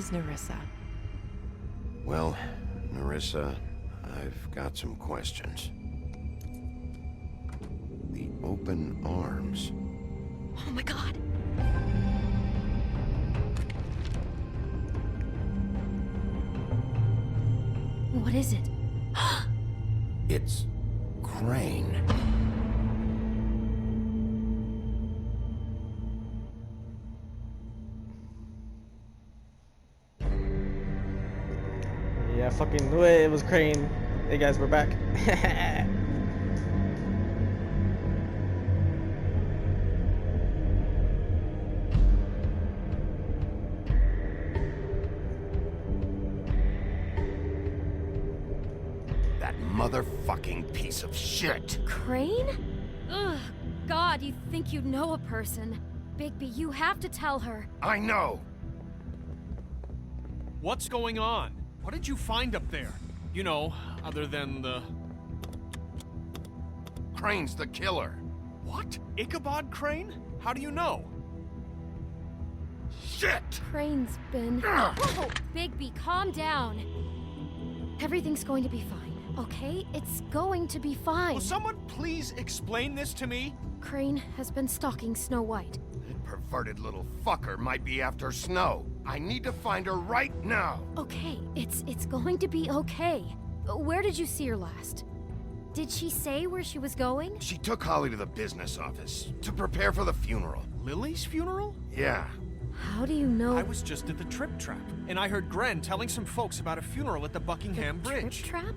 is Nerissa. Well, Nerissa, I've got some questions. The open arms. Oh my god! What is it? It's Crane. Yeah, I fucking knew it. It was Crane. Hey guys, we're back. That motherfucking piece of shit. Crane? Ugh, God, you think you know a person. Bigby, you have to tell her. I know. What's going on? What did you find up there? You know, other than the... Crane's the killer. What? Ichabod Crane? How do you know? Shit! Crane's been... Whoa, Bigby, calm down. Everything's going to be fine, okay? It's going to be fine. Will someone please explain this to me? Crane has been stalking Snow White. That perverted little fucker might be after Snow. I need to find her right now. Okay, it's going to be okay. Where did you see her last? Did she say where she was going? She took Holly to the business office to prepare for the funeral. Lily's funeral? Yeah. How do you know? I was just at the Trip Trap, and I heard Gren telling some folks about a funeral at the Buckingham the Bridge. Trip Trap?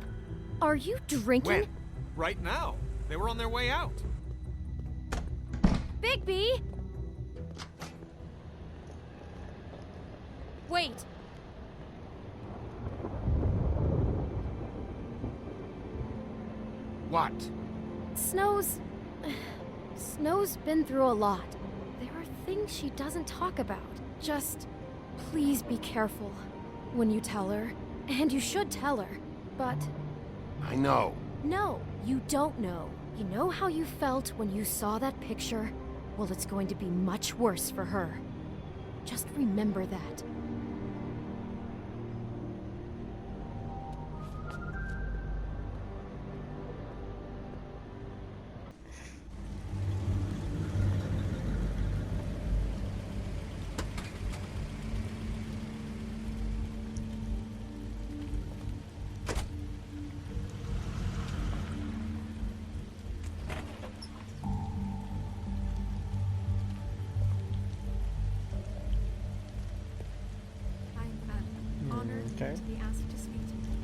Are you drinking? When? Right now. They were on their way out. Bigby! Wait. What? Snow's been through a lot. There are things she doesn't talk about. Just please be careful when you tell her. And you should tell her. But I know. no, you don't know. You know how you felt when you saw that picture? Well, it's going to be much worse for her. Just remember that. I'm honored Okay. to be asked to speak to you.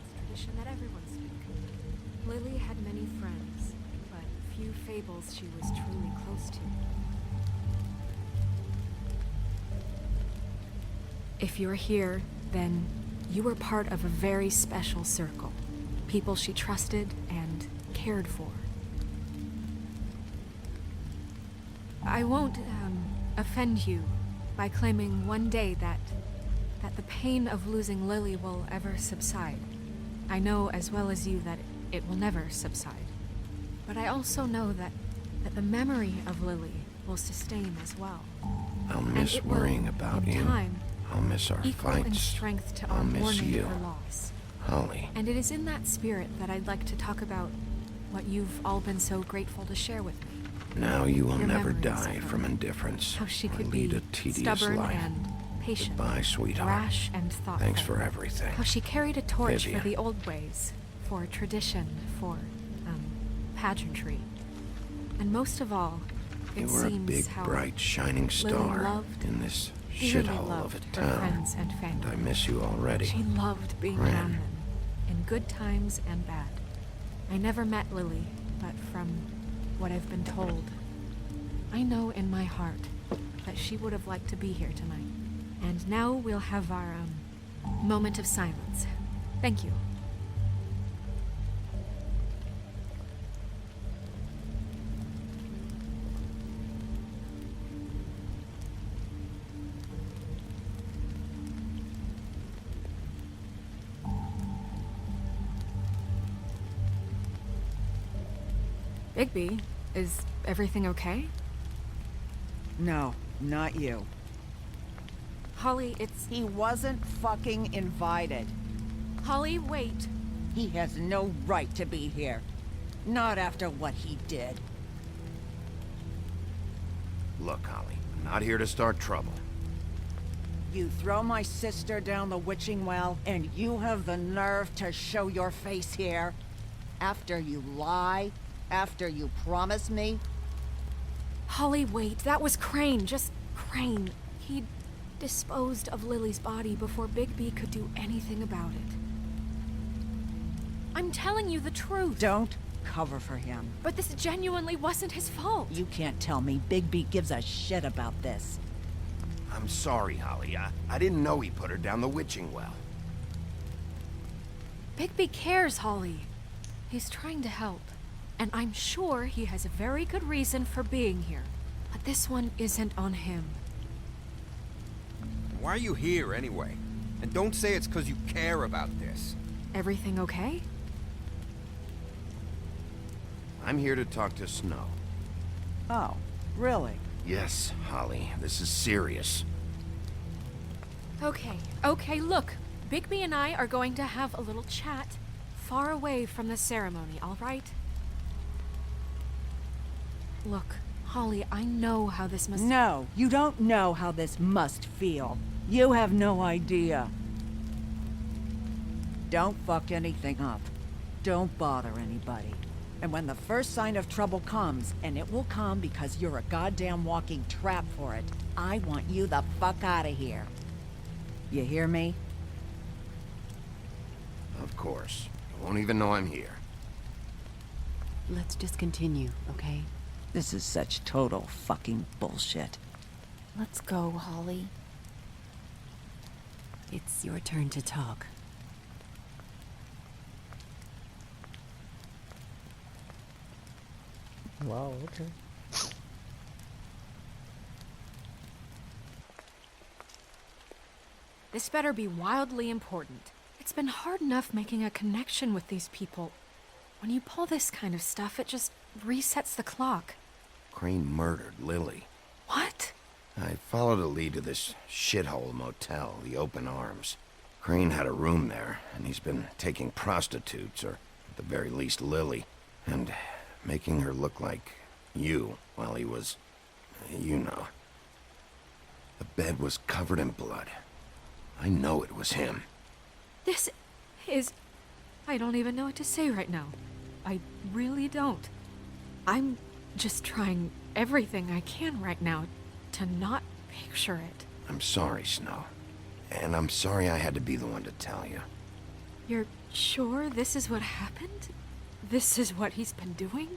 It's tradition that everyone speak. Lily had many friends, but few fables she was truly close to. If you're here, then you were part of a very special circle. People she trusted and cared for. I won't offend you by claiming one day that the pain of losing Lily will ever subside. I know as well as you that it will never subside. But I also know that the memory of Lily will sustain as well. I'll And miss it will, worrying about in you. I'll I'll miss our equal in fights. strength to I'll our miss mourning you. her loss. Holly. And it is in that spirit that I'd like to talk about what you've all been so grateful to share with me. Now you will Your never memories die of her. from indifference How she or could lead be a tedious stubborn life. and patient, Goodbye, sweetheart. rash and thoughtful. Thanks for everything. How she carried a torch Vivian. for the old ways, for tradition, for pageantry. And most most it You were a seems big, how bright, shining star loved, in this dearly shithole of loved a her town. friends and And family. I miss you already. She loved being Ren. around them, in good times and bad. I never met Lily, but from what I've been told, I know in my heart that she would have liked to be here tonight. And now we'll have our moment of silence. Thank you. Bigby, is everything okay? No, not you. Holly, it's... He wasn't fucking invited. Holly, wait. He has no right to be here. Not after what he did. Look, Holly, I'm not here to start trouble. You throw my sister down the witching well, and you have the nerve to show your face here? After you lie? After you promise me? Holly, wait. That was Crane. Just Crane. He disposed of Lily's body before Bigby could do anything about it. I'm telling you the truth. Don't cover for him. But this genuinely wasn't his fault. You can't tell me Bigby gives a shit about this. I'm sorry, Holly. I didn't know he put her down the witching well. Bigby cares, Holly. He's trying to help. And I'm sure he has a very good reason for being here. But this one isn't on him. Why are you here, anyway? And don't say it's because you care about this. Everything okay? I'm here to talk to Snow. Oh, really? Yes, Holly, this is serious. Okay, look. Bigby and I are going to have a little chat far away from the ceremony, all right? Look, Holly, I know how this must... No, you don't know how this must feel. You have no idea. Don't fuck anything up. Don't bother anybody. And when the first sign of trouble comes, and it will come because you're a goddamn walking trap for it, I want you the fuck out of here. You hear me? Of course. I won't even know I'm here. Let's just continue, okay? This is such total fucking bullshit. Let's go, Holly. It's your turn to talk. Wow, okay. This better be wildly important. It's been hard enough making a connection with these people. When you pull this kind of stuff, it just resets the clock. Crane murdered Lily. What? I followed a lead to this shithole motel, the Open Arms. Crane had a room there, and he's been taking prostitutes, or at the very least Lily, and making her look like you while he was... you know. The bed was covered in blood. I know it was him. This is... I don't even know what to say right now. I really don't. I'm just trying everything I can right now to not picture it. I'm sorry, Snow. And I'm sorry I had to be the one to tell you. You're sure this is what happened? This is what he's been doing?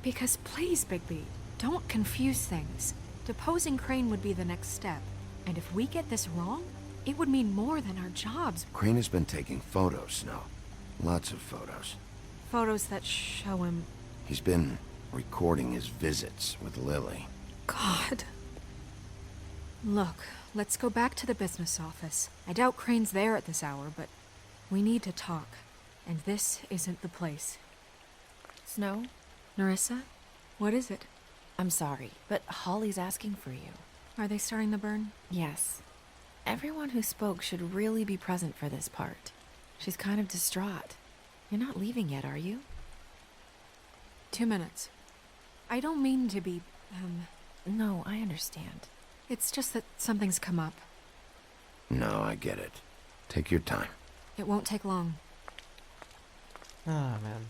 Because please, Bigby, don't confuse things. Deposing Crane would be the next step. And if we get this wrong, it would mean more than our jobs. Crane has been taking photos, Snow. Lots of photos. Photos that show him... He's been recording his visits with Lily. God. Look, let's go back to the business office. I doubt Crane's there at this hour, but we need to talk. And this isn't the place. Snow? Nerissa? What is it? I'm sorry, but Holly's asking for you. Are they starting the burn? Yes. Everyone who spoke should really be present for this part. She's kind of distraught. You're not leaving yet, are you? 2 minutes. I don't mean to be, No, I understand. It's just that something's come up. No, I get it. Take your time. It won't take long. Ah, man.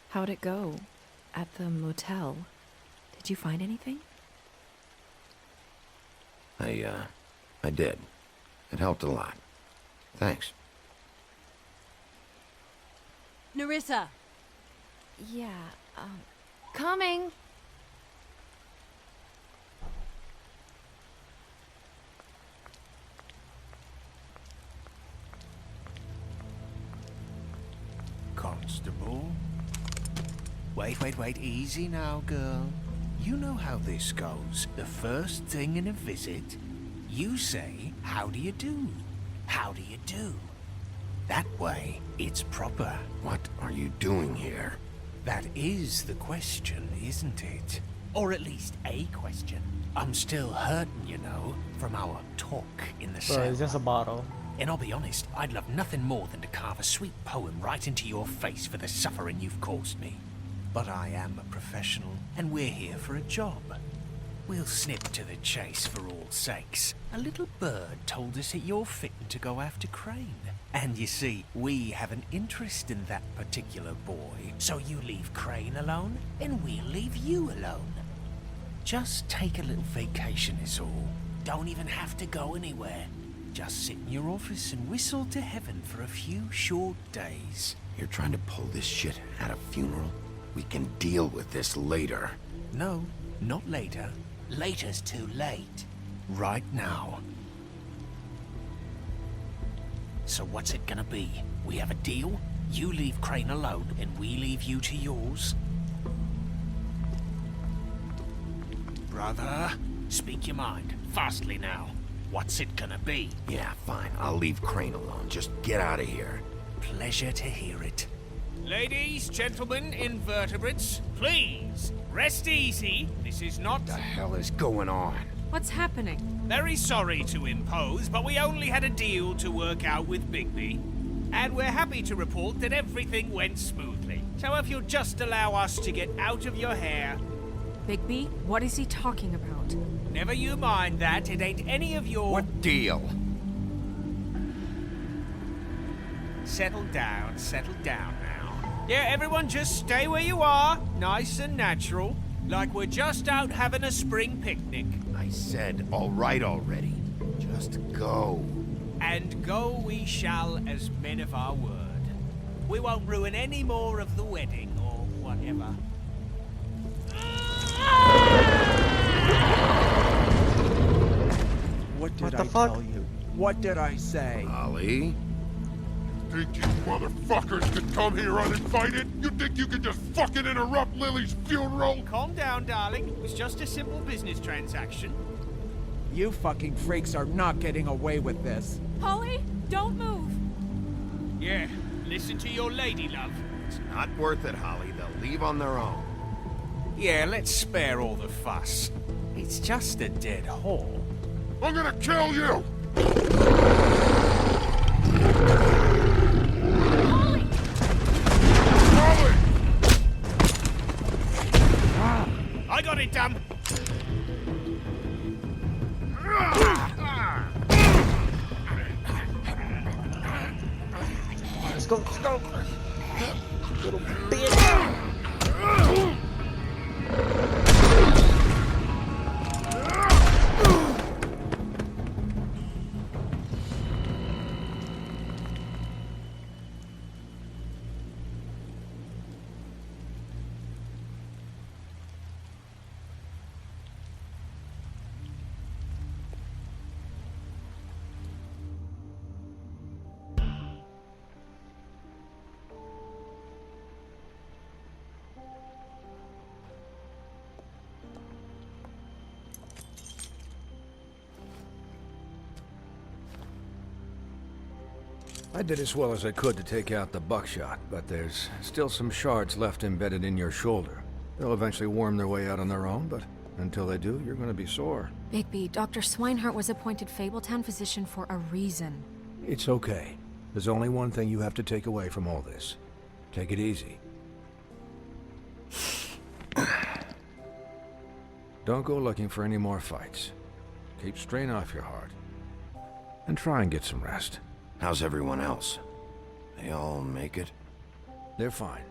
How'd it go? At the motel? Did you find anything? I did. It helped a lot. Thanks. Nerissa! Yeah, Coming! Constable? Wait, easy now, girl. You know how this goes. The first thing in a visit, you say, how do you do? How do you do? That way, it's proper. What are you doing here? That is the question, isn't it? Or at least a question. I'm still hurting, you know, from our talk in the Bro, cell. it's just a bottle. And I'll be honest, I'd love nothing more than to carve a sweet poem right into your face for the suffering you've caused me. But I am a professional, and we're here for a job. We'll snip to the chase for all sakes. A little bird told us that you're fitting to go after Crane. And you see, we have an interest in that particular boy. So you leave Crane alone, and we'll leave you alone. Just take a little vacation is all. Don't even have to go anywhere. Just sit in your office and whistle to heaven for a few short days. You're trying to pull this shit at a funeral? We can deal with this later. No, not later. Later's too late. Right now. So what's it gonna be? We have a deal? You leave Crane alone, and we leave you to yours? Brother, speak your mind. Fastly now. What's it gonna be? Yeah, fine. I'll leave Crane alone. Just get out of here. Pleasure to hear it. Ladies, gentlemen, invertebrates, please, rest easy. This is not... What the hell is going on? What's happening? Very sorry to impose, but we only had a deal to work out with Bigby. And we're happy to report that everything went smoothly. So if you'll just allow us to get out of your hair... Bigby, what is he talking about? Never you mind that, it ain't any of your... What deal? Settle down now. Yeah, everyone just stay where you are, nice and natural, like we're just out having a spring picnic. I said, all right already. Just go. And go we shall as men of our word. We won't ruin any more of the wedding or whatever. What did What I the fuck? tell you? What did I say? Ollie? Think you motherfuckers could come here uninvited? You think you could just fucking interrupt Lily's funeral? Calm down, darling. It was just a simple business transaction. You fucking freaks are not getting away with this. Holly, don't move! Yeah, listen to your lady, love. It's not worth it, Holly. They'll leave on their own. Yeah, let's spare all the fuss. It's just a dead hole. I'm gonna kill you! Holly! I got it done. Let's go, let's go. Little bitch. I did as well as I could to take out the buckshot, but there's still some shards left embedded in your shoulder. They'll eventually worm their way out on their own, but until they do, you're gonna be sore. Bigby, Dr. Swinehart was appointed Fabletown physician for a reason. It's okay. There's only one thing you have to take away from all this. Take it easy. Don't go looking for any more fights. Keep strain off your heart. And try and get some rest. How's everyone else? They all make it? They're fine.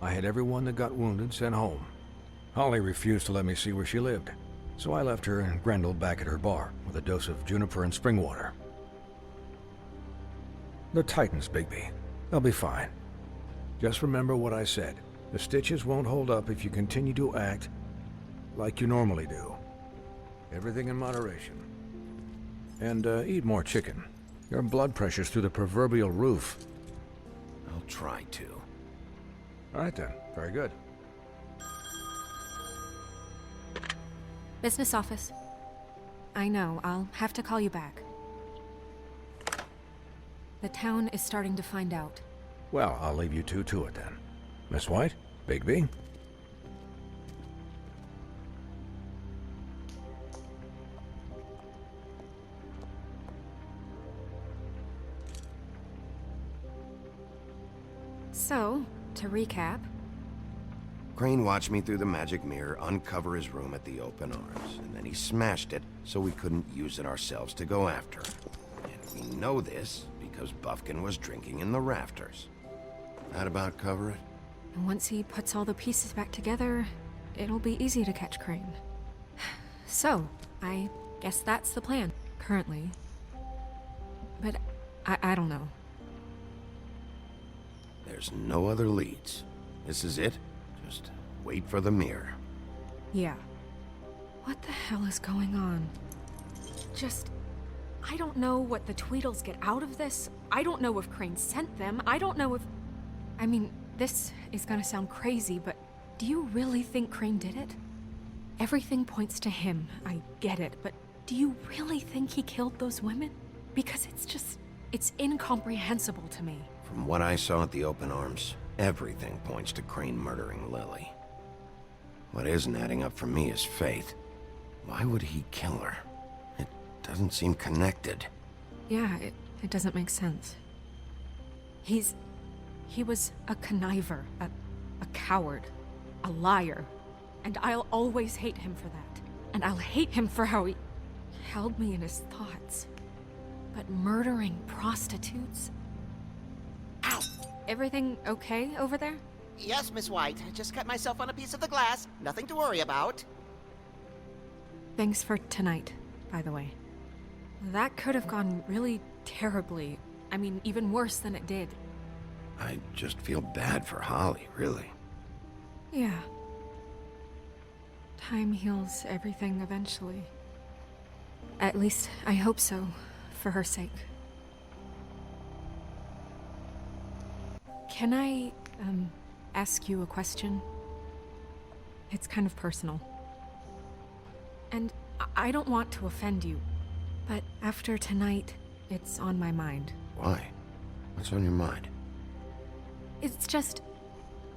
I had everyone that got wounded sent home. Holly refused to let me see where she lived, so I left her and Grendel back at her bar with a dose of juniper and spring water. They're Titans, Bigby. They'll be fine. Just remember what I said. The stitches won't hold up if you continue to act like you normally do. Everything in moderation. And eat more chicken. Your blood pressure's through the proverbial roof. I'll try to. All right then. Very good. Business office. I know, I'll have to call you back. The town is starting to find out. Well, I'll leave you two to it then. Miss White? Bigby? So, to recap, Crane watched me through the magic mirror uncover his room at the open arms, and then he smashed it so we couldn't use it ourselves to go after him. And we know this because Buffkin was drinking in the rafters. That about cover it? and once he puts all the pieces back together, it'll be easy to catch Crane. So, I guess that's the plan, currently. But I don't know. There's no other leads. This is it. Just wait for the mirror. Yeah. What the hell is going on? I don't know what the Tweedles get out of this. I don't know if Crane sent them. I don't know if... I mean, this is gonna sound crazy, but do you really think Crane did it? Everything points to him, I get it, but do you really think he killed those women? Because it's incomprehensible to me. From what I saw at the open arms, everything points to Crane murdering Lily. What isn't adding up for me is Faith. Why would he kill her? It doesn't seem connected. Yeah, it doesn't make sense. He was a conniver, a coward, a liar. And I'll always hate him for that. And I'll hate him for how he held me in his thoughts. But murdering prostitutes? Ow! Everything okay over there? Yes, Miss White. I just cut myself on a piece of the glass. Nothing to worry about. Thanks for tonight, by the way. That could have gone really terribly. I mean, even worse than it did. I just feel bad for Holly, really. Yeah. Time heals everything eventually. At least, I hope so, for her sake. Can I, ask you a question? It's kind of personal. And I don't want to offend you, but after tonight, it's on my mind. Why? What's on your mind? It's just,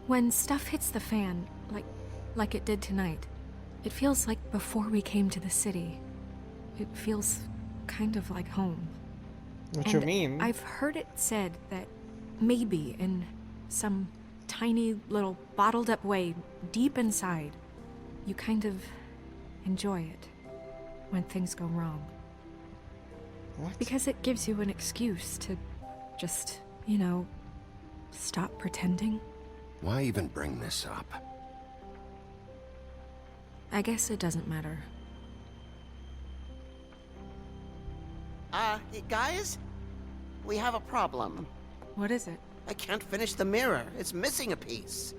when stuff hits the fan, like it did tonight, it feels like before we came to the city. It feels kind of like home. What you mean? I've heard it said that maybe in some tiny little bottled up way deep inside, you kind of enjoy it when things go wrong. What? Because it gives you an excuse to just, stop pretending. Why even bring this up? I guess it doesn't matter. Guys? We have a problem. What is it? I can't finish the mirror. It's missing a piece.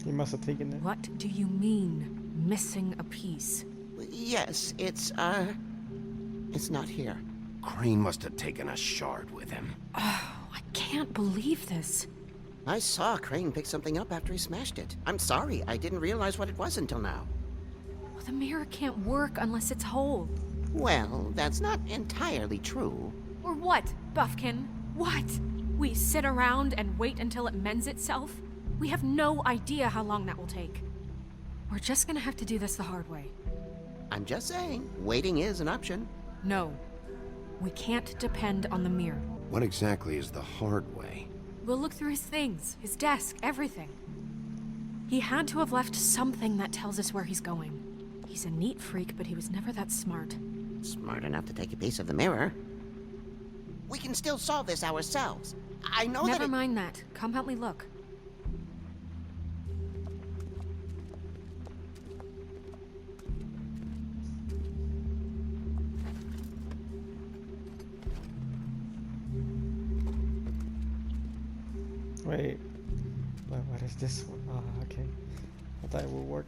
He must have taken it. What do you mean, missing a piece? Yes, it's not here. Crane must have taken a shard with him. Oh, I can't believe this. I saw Crane pick something up after he smashed it. I'm sorry, I didn't realize what it was until now. Well, the mirror can't work unless it's whole. Well, that's not entirely true. Or what, Buffkin? What? We sit around and wait until it mends itself? We have no idea how long that will take. We're just gonna have to do this the hard way. I'm just saying, waiting is an option. No. We can't depend on the mirror. What exactly is the hard way? We'll look through his things, his desk, everything. He had to have left something that tells us where he's going. He's a neat freak, but he was never that smart. Smart enough to take a piece of the mirror. We can still solve this ourselves. I know Never mind that. Come help me look. Wait. What is this one? Ah, okay. I thought it would work.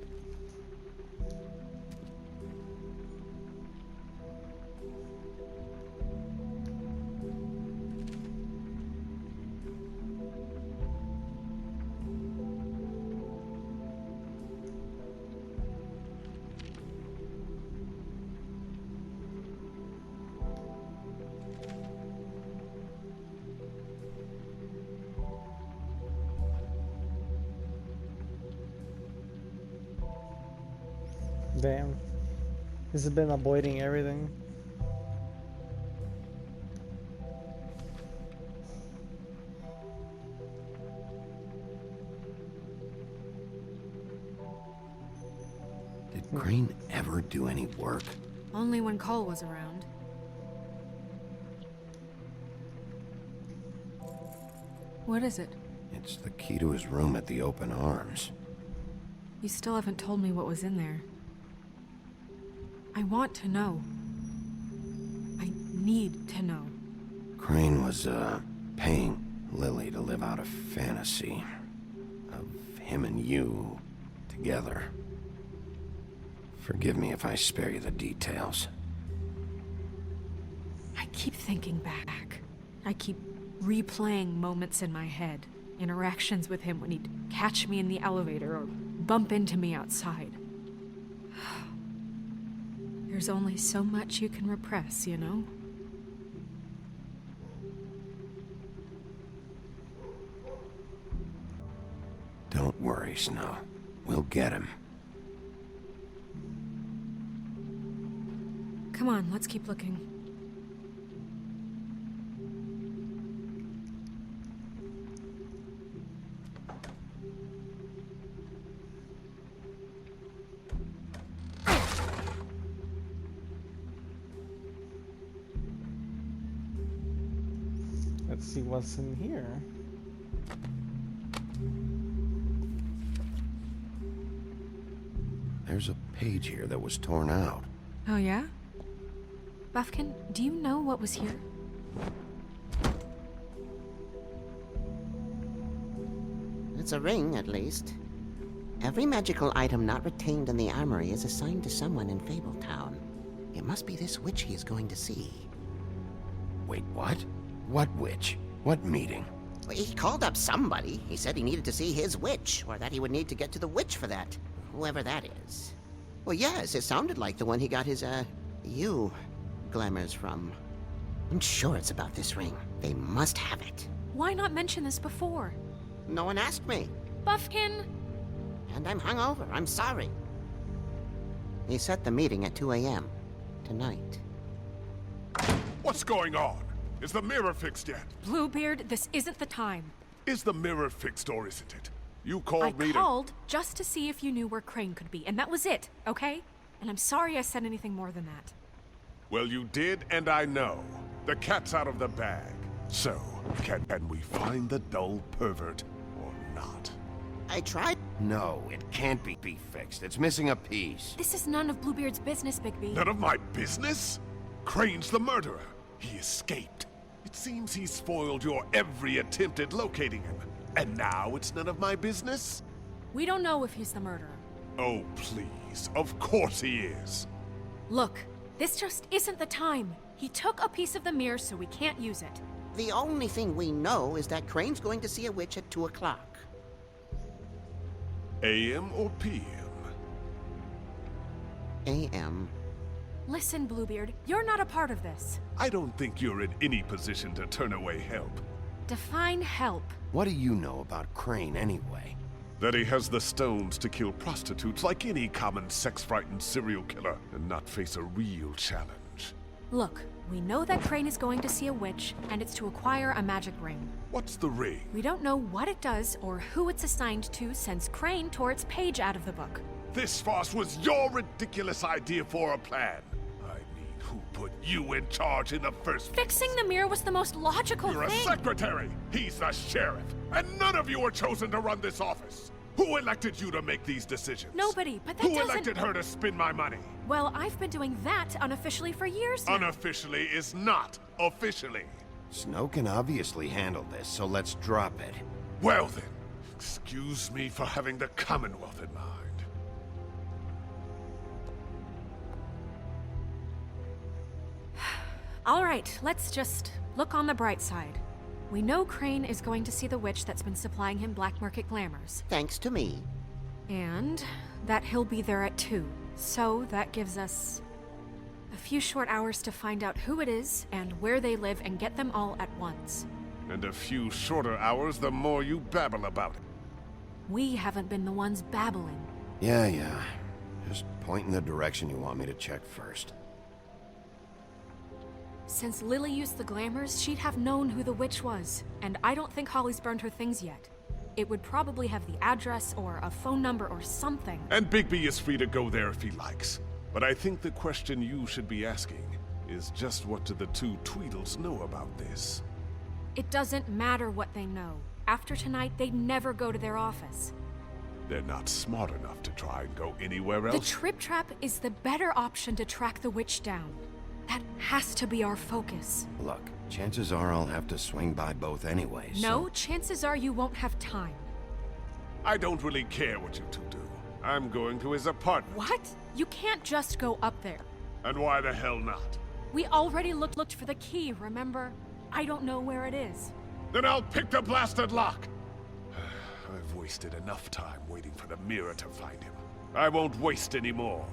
Damn. This has been avoiding everything. Crane ever do any work? Only when Cole was around. What is it? It's the key to his room at the Open Arms. You still haven't told me what was in there. I want to know. I need to know. Crane was, paying Lily to live out a fantasy of him and you together. Forgive me if I spare you the details. I keep thinking back. I keep replaying moments in my head. Interactions with him when he'd catch me in the elevator or bump into me outside. There's only so much you can repress, you know? Don't worry, Snow. We'll get him. Come on, let's keep looking. Let's see what's in here. There's a page here that was torn out. Oh yeah? Buffkin, do you know what was here? It's a ring, at least. Every magical item not retained in the armory is assigned to someone in Fabletown. It must be this witch he is going to see. Wait, what? What witch? What meeting? Well, he called up somebody. He said he needed to see his witch, or that he would need to get to the witch for that. Whoever that is. Well, yes, it sounded like the one he got his, you glamours from. I'm sure it's about this ring. They must have it. Why not mention this before? No one asked me. Buffkin! And I'm hungover. I'm sorry. He set the meeting at 2 a.m. tonight. What's going on? Is the mirror fixed yet? Bluebeard, this isn't the time. Is the mirror fixed or isn't it? You I called me to... called just to see if you knew where Crane could be, and that was it, okay? And I'm sorry I said anything more than that. Well, you did, and I know. The cat's out of the bag. So, can we find the dull pervert or not? I tried. No, it can't be fixed. It's missing a piece. This is none of Bluebeard's business, Bigby. None of my business? Crane's the murderer. He escaped. It seems he spoiled your every attempt at locating him. And now it's none of my business? We don't know if he's the murderer. Oh, please. Of course he is. Look, this just isn't the time. He took a piece of the mirror, so we can't use it. The only thing we know is that Crane's going to see a witch at 2 o'clock. AM or PM? AM. Listen, Bluebeard, you're not a part of this. I don't think you're in any position to turn away help. Define help. What do you know about Crane, anyway? That he has the stones to kill prostitutes like any common sex-frightened serial killer and not face a real challenge. Look, we know that Crane is going to see a witch, and it's to acquire a magic ring. What's the ring? We don't know what it does or who it's assigned to since Crane tore its page out of the book. This farce was your ridiculous idea for a plan. I mean, who put you in charge in the first place? Fixing the mirror was the most logical You're thing. a secretary! He's the sheriff! And none of you were chosen to run this office! Who elected you to make these decisions? Nobody, but that Who doesn't... elected her to spend my money? Well, I've been doing that unofficially for years now. Unofficially is not officially. Snow can obviously handle this, so let's drop it. Well then, excuse me for having the Commonwealth in mind. All right, let's just look on the bright side. We know Crane is going to see the witch that's been supplying him black market glamours. Thanks to me. And that he'll be there at 2. So that gives us a few short hours to find out who it is and where they live and get them all at once. And a few shorter hours the more you babble about it. We haven't been the ones babbling. Yeah. Just point in the direction you want me to check first. Since Lily used the glamours, she'd have known who the witch was. And I don't think Holly's burned her things yet. It would probably have the address or a phone number or something. And Bigby is free to go there if he likes. But I think the question you should be asking is just what do the two Tweedles know about this? It doesn't matter what they know. After tonight, they'd never go to their office. They're not smart enough to try and go anywhere The else. Trip Trap is the better option to track the witch down. That has to be our focus. Look, chances are I'll have to swing by both anyway, so... No, chances are you won't have time. I don't really care what you two do. I'm going to his apartment. What? You can't just go up there. And why the hell not? We already looked for the key, remember? I don't know where it is. Then I'll pick the blasted lock! I've wasted enough time waiting for the mirror to find him. I won't waste any more.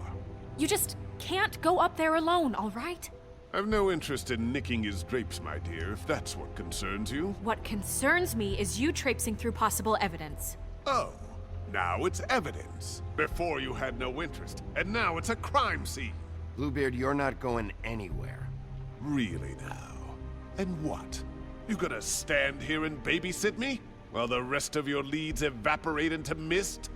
You just can't go up there alone, all right? I've no interest in nicking his drapes, my dear, if that's what concerns you. What concerns me is you traipsing through possible evidence. Oh, now it's evidence. Before you had no interest, and now it's a crime scene. Bluebeard, you're not going anywhere. Really now? And what? You gonna stand here and babysit me? While the rest of your leads evaporate into mist?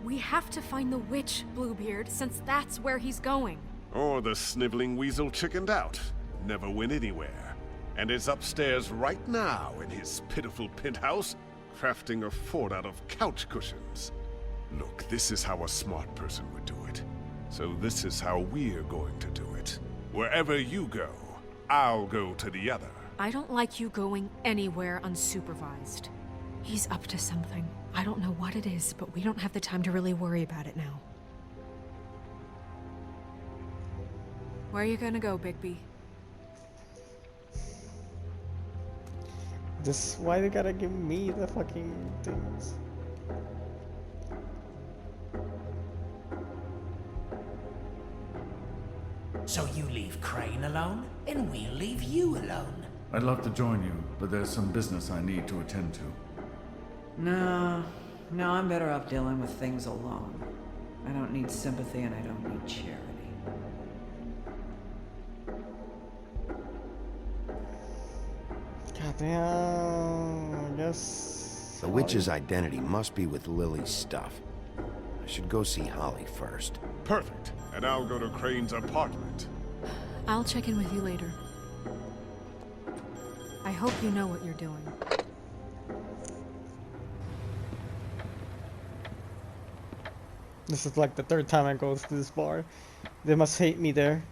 We have to find the witch, Bluebeard, since that's where he's going. Or the sniveling weasel chickened out, never went anywhere, and is upstairs right now in his pitiful penthouse, crafting a fort out of couch cushions. Look, this is how a smart person would do it. So this is how we're going to do it. Wherever you go, I'll go to the other. I don't like you going anywhere unsupervised. He's up to something. I don't know what it is, but we don't have the time to really worry about it now. Where are you gonna go, Bigby? This why they gotta give me the fucking things. So you leave Crane alone, and we'll leave you alone. I'd love to join you, but there's some business I need to attend to. No, I'm better off dealing with things alone. I don't need sympathy and I don't need charity. Goddamn, I guess... The witch's identity must be with Lily's stuff. I should go see Holly first. Perfect. And I'll go to Crane's apartment. I'll check in with you later. I hope you know what you're doing. This is like the third time I go to this bar. They must hate me there.